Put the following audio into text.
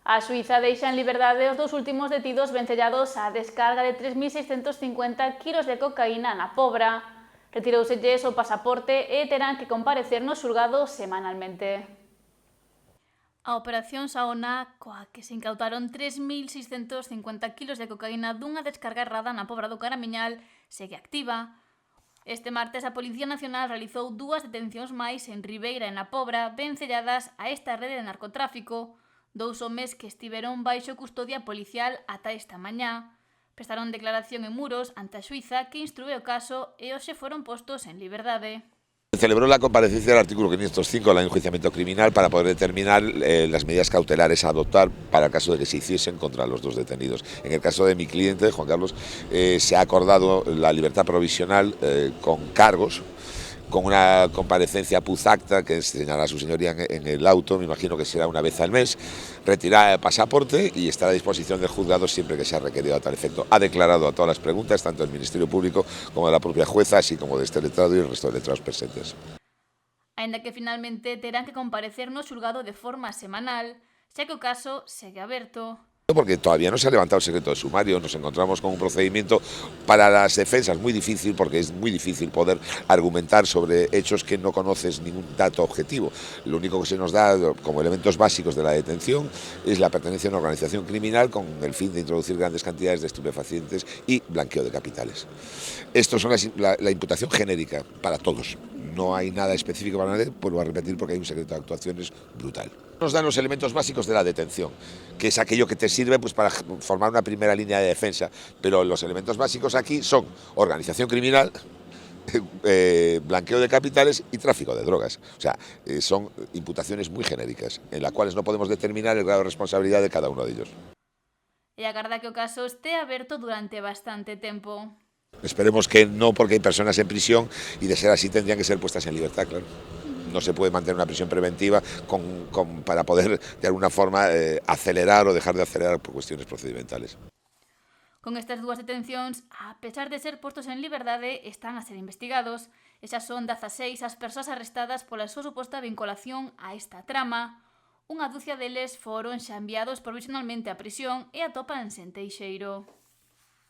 A Suiza deixa en liberdade os 2 últimos detidos vencellados á descarga de 3.650 kilos de cocaína na Pobra. Retirouselles o pasaporte e terán que comparecer no xulgado semanalmente. A operación Saona, coa que se incautaron 3.650 kilos de cocaína dunha descarga errada na Pobra do Caramiñal, segue activa. Este martes a Policía Nacional realizou 2 detencións máis en Ribeira e na Pobra, vencelladas a esta rede de narcotráfico. 2 homes que estiveron baixo custodia policial ata esta mañá. Prestaron declaración en Muros ante a xuíza que instrúe o caso e hoxe foron postos en liberdade. Celebró la comparecencia del artículo 505 del enjuiciamiento criminal para poder determinar las medidas cautelares a adoptar para el caso de que se hiciesen contra los 2 detenidos. En el caso de mi cliente, Juan Carlos, se ha acordado la libertad provisional con cargos, con una comparecencia puzacta que enseñará su señoría en el auto, me imagino que será una vez al mes, retirará el pasaporte y estará a disposición del juzgado siempre que sea requerido a tal efecto. Ha declarado a todas las preguntas, tanto del Ministerio Público como de la propia jueza, así como de este letrado y el resto de letrados presentes. Aínda que finalmente terán que comparecer no xulgado de forma semanal, xa que o caso segue aberto. Porque todavía no se ha levantado el secreto de sumario, nos encontramos con un procedimiento para las defensas muy difícil, porque es muy difícil poder argumentar sobre hechos que no conoces ningún dato objetivo. Lo único que se nos da como elementos básicos de la detención es la pertenencia a una organización criminal con el fin de introducir grandes cantidades de estupefacientes y blanqueo de capitales. Esto son la imputación genérica para todos. No hay nada específico para nadie, vuelvo a repetir, porque hay un secreto de actuaciones brutal. Nos dan los elementos básicos de la detención, que es aquello que te sirve pues, para formar una primera línea de defensa, pero los elementos básicos aquí son organización criminal, blanqueo de capitales y tráfico de drogas. O sea, son imputaciones muy genéricas, en las cuales no podemos determinar el grado de responsabilidad de cada uno de ellos. E agarda que o caso este aberto durante bastante tempo. Esperemos que no, porque hay personas en prisión y de ser así tendrían que ser puestas en libertad, claro. No se puede mantener una prisión preventiva para poder de alguna forma acelerar o dejar de acelerar por cuestiones procedimentales. Con estas 2 detencións, a pesar de ser postos en liberdade, están a ser investigados. Esas son 16 as persoas arrestadas pola súa suposta vinculación a esta trama. Unha dúcia deles foron xa enviados provisionalmente á prisión e atopan en Teixeiro.